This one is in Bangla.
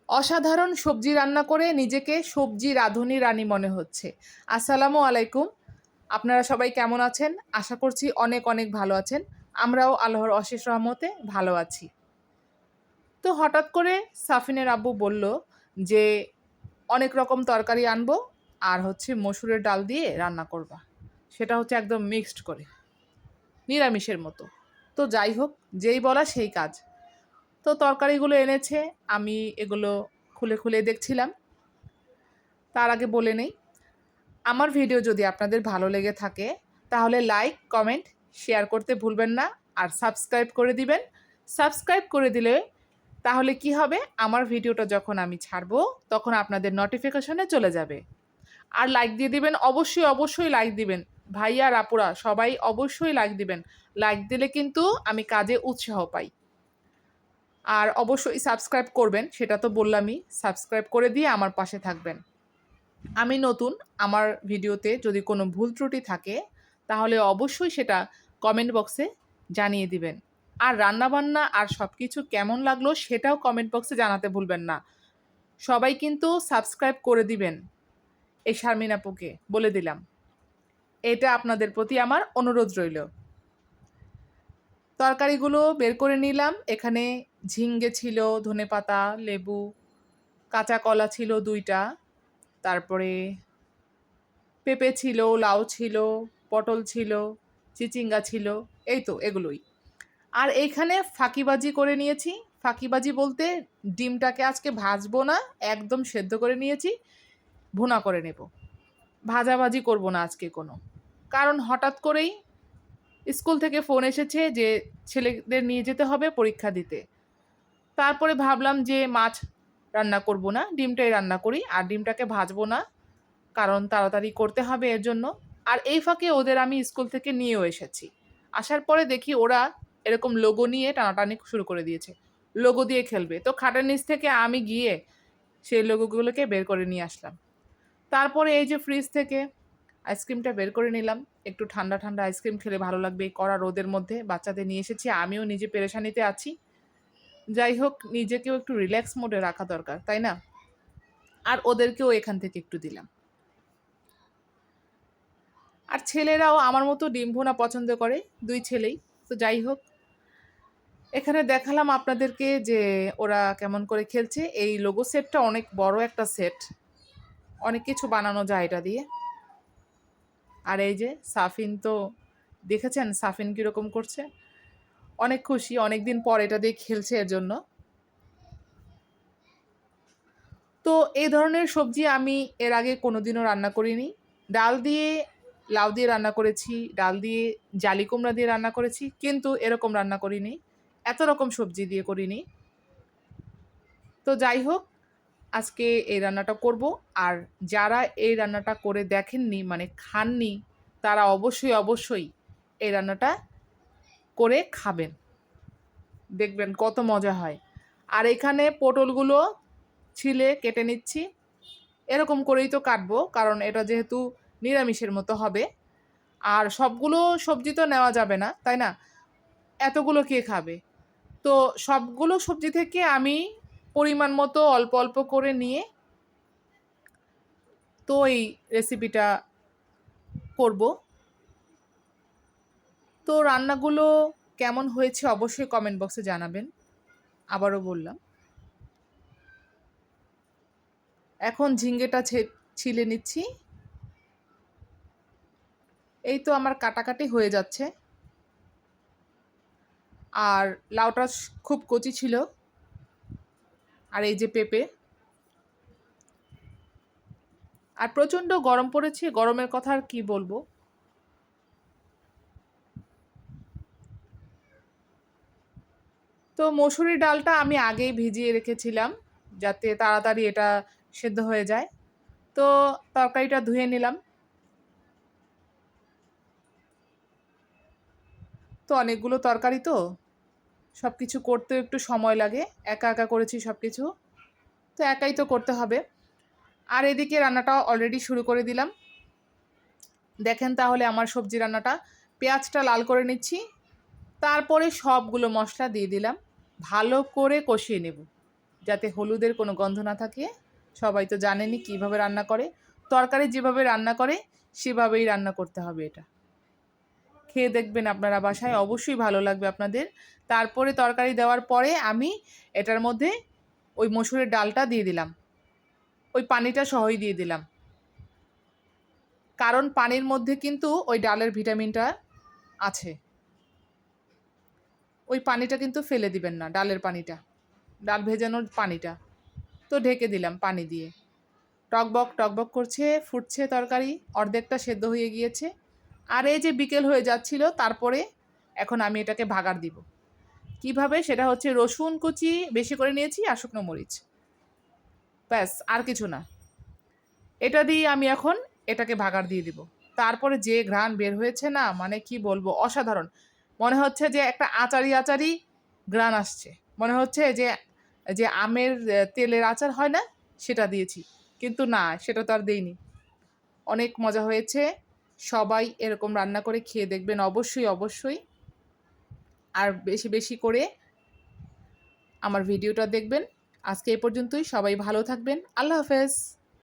অসাধারণ সবজি রান্না করে নিজেকে সবজি রাঁধুনি রানী মনে হচ্ছে। আসসালামু আলাইকুম। আপনারা সবাই কেমন আছেন? আশা করছি অনেক অনেক ভালো আছেন। আমরাও আল্লাহর অশেষ রহমতে ভালো আছি। তো হঠাৎ করে সাফিনের আব্বু বলল যে অনেক রকম তরকারি আনবো আর হচ্ছে মসুরের ডাল দিয়ে রান্না করবা। সেটা হচ্ছে একদম মিক্সড করে, নিরামিষের মতো। তো যাই হোক, যেই বলা সেই কাজ। তো তরকারিগুলো এনেছে, আমি এগুলো খুলে খুলে দেখছিলাম। তার আগে বলে নেই, আমার ভিডিও যদি আপনাদের ভালো লেগে থাকে তাহলে লাইক, কমেন্ট, শেয়ার করতে ভুলবেন না আর সাবস্ক্রাইব করে দিবেন। সাবস্ক্রাইব করে দিলে তাহলে কি হবে, আমার ভিডিওটা যখন আমি ছাড়বো তখন আপনাদের নোটিফিকেশনে চলে যাবে। আর লাইক দিয়ে দিবেন, অবশ্যই অবশ্যই লাইক দিবেন। ভাইয়া আর আপুরা সবাই অবশ্যই লাইক দিবেন। লাইক দিলে কিন্তু আমি কাজে উৎসাহ পাই। আর অবশ্যই সাবস্ক্রাইব করবেন, সেটা তো বললামই। সাবস্ক্রাইব করে দিয়ে আমার পাশে থাকবেন। আমি নতুন, আমার ভিডিওতে যদি কোনো ভুল ত্রুটি থাকে তাহলে অবশ্যই সেটা কমেন্ট বক্সে জানিয়ে দিবেন। আর রান্নাবান্না আর সব কিছু কেমন লাগলো সেটাও কমেন্ট বক্সে জানাতে ভুলবেন না। সবাই কিন্তু সাবস্ক্রাইব করে দিবেন, এই শারমিন আপুকে বলে দিলাম। এটা আপনাদের প্রতি আমার অনুরোধ রইল। তরকারিগুলো বের করে নিলাম। এখানে ঝিঙ্গে ছিল, ধনেপাতা, লেবু, কাঁচা কলা ছিল 2টা, তারপরে পেঁপে ছিল, লাউ ছিল, পটল ছিল, চিচিঙ্গা ছিল, এই তো এগুলোই। আর এইখানে ফাঁকিবাজি করে নিয়েছি। ফাঁকিবাজি বলতে ডিমটাকে আজকে ভাজবো না, একদম সেদ্ধ করে নিয়েছি, ভুনা করে নেব। ভাজাভাজি করব না আজকে কোনো। কারণ হঠাৎ করেই স্কুল থেকে ফোন এসেছে যে ছেলেদের নিয়ে যেতে হবে পরীক্ষা দিতে। তারপরে ভাবলাম যে মাছ রান্না করব না, ডিমটাই রান্না করি। আর ডিমটাকে ভাজবো না, কারণ তাড়াতাড়ি করতে হবে এর জন্য। আর এই ফাঁকে ওদের আমি স্কুল থেকে নিয়েও এসেছি। আসার পরে দেখি ওরা এরকম লোগো নিয়ে টানাটানি শুরু করে দিয়েছে, লোগো দিয়ে খেলবে। তো খাটের নিচ থেকে আমি গিয়ে সেই লোগোগুলোকে বের করে নিয়ে আসলাম। তারপরে এই যে ফ্রিজ থেকে আইসক্রিমটা বের করে নিলাম। একটু ঠান্ডা ঠান্ডা আইসক্রিম খেলে ভালো লাগবে এই কড়া রোদের মধ্যে। বাচ্চাদের নিয়ে এসেছি, আমিও নিজে পেরেশানিতে আছি। যাই হোক, নিজেকেও একটু রিল্যাক্স মোডে রাখা দরকার, তাই না? আর ওদেরকেও এখান থেকে একটু দিলাম। আর ছেলেরাও আমার মতো ডিম ভুনা পছন্দ করে, 2 ছেলেই। তো যাই হোক, এখানে দেখালাম আপনাদেরকে যে ওরা কেমন করে খেলছে। এই লোগো সেটটা অনেক বড় একটা সেট, অনেক কিছু বানানো যায় এটা দিয়ে। আর এই যে সাফিন, তো দেখেছেন সাফিন কীরকম করছে, অনেক খুশি, অনেক দিন পর এটা দিয়ে খেলছে এর জন্য। তো এই ধরনের সবজি আমি এর আগে কোনোদিনও রান্না করিনি। ডাল দিয়ে, লাউ দিয়ে রান্না করেছি, ডাল দিয়ে জালি কুমড়া দিয়ে রান্না করেছি, কিন্তু এরকম রান্না করিনি, এত রকম সবজি দিয়ে করিনি। তো যাই হোক, আজকে এই রান্নাটা করব। আর যারা এই রান্নাটা করে দেখেননি, মানে খাননি, তারা অবশ্যই অবশ্যই এই রান্নাটা করে খাবেন, দেখবেন কত মজা হয়। আর এখানে পটলগুলো ছিলে কেটে নিচ্ছি। এরকম করেই তো কাটবো, কারণ এটা যেহেতু নিরামিষের মতো হবে। আর সবগুলো সবজি তো নেওয়া যাবে না, তাই না? এতগুলো কে খাবে? তো সবগুলো সবজি থেকে আমি পরিমাণ মতো অল্প অল্প করে নিয়ে তো এই রেসিপিটা করব। তো রান্নাগুলো কেমন হয়েছে অবশ্যই কমেন্ট বক্সে জানাবেন। আবারও বললাম, এখন ঝিঙ্গেটা ছিলে নিচ্ছি। এই তো আমার কাটাকাটি হয়ে যাচ্ছে। আর লাউটা খুব কচি ছিল। আর এই যে পেঁপে। আর প্রচণ্ড গরম পড়েছে, গরমের কথা আর কি বলবো। তো মসুরি ডালটা আমি আগেই ভিজিয়ে রেখেছিলাম যাতে তাড়াতাড়ি এটা সেদ্ধ হয়ে যায়। তো তরকারিটা ধুয়ে নিলাম। তো অনেকগুলো তরকারি, তো সব কিছু করতে একটু সময় লাগে। একা একা করেছি সব কিছু, তো একাই তো করতে হবে। আর এদিকে রান্নাটা অলরেডি শুরু করে দিলাম। দেখেন তাহলে আমার সবজি রান্নাটা, পেঁয়াজটা লাল করে নিচ্ছি, তারপরে সবগুলো মশলা দিয়ে দিলাম, ভালো করে কষিয়ে নেব। যাতে হলুদের কোনো গন্ধ না থাকে। সবাই তো জানেনই কীভাবে রান্না করে, তরকারি যেভাবে রান্না করে সেভাবেই রান্না করতে হবে। এটা খেয়ে দেখবেন আপনারা বাসায়, অবশ্যই ভালো লাগবে আপনাদের। তারপরে তরকারি দেওয়ার পরে আমি এটার মধ্যে ওই মসুরের ডালটা দিয়ে দিলাম, ওই পানিটা সহই দিয়ে দিলাম, কারণ পানির মধ্যে কিন্তু ওই ডালের ভিটামিনটা আছে। ওই পানিটা কিন্তু ফেলে দিবেন না, ডালের পানিটা, ডাল ভেজানোর পানিটা। তো ঢেকে দিলাম পানি দিয়ে। টকবক টকবক করছে, ফুটছে তরকারি, অর্ধেকটা সেদ্ধ হয়ে গিয়েছে। আর এই যে বিকেল হয়ে যাচ্ছিল, তারপরে এখন আমি এটাকে ভাগার দিব। কিভাবে, সেটা হচ্ছে রসুন কুচি বেশি করে নিয়েছি আর শুকনো মরিচ, ব্যাস, আর কিছু না। এটা দিয়ে আমি এখন এটাকে ভাগার দিয়ে দিব। তারপরে যে ঘ্রাণ বের হয়েছে না, মানে কি বলবো, অসাধারণ। মনে হচ্ছে যে একটা আচারি আচারি ঘ্রাণ আসছে, মনে হচ্ছে যে যে আমের তেলের আচার হয় না, সেটা দিয়েছি। কিন্তু না, সেটা তো আর দেইনি। অনেক মজা হয়েছে। সবাই এরকম রান্না করে খেয়ে দেখবেন, অবশ্যই অবশ্যই। আর বেশি বেশি করে আমার ভিডিওটা দেখবেন। আজকে এ পর্যন্তই। সবাই ভালো থাকবেন। আল্লাহ হাফেজ।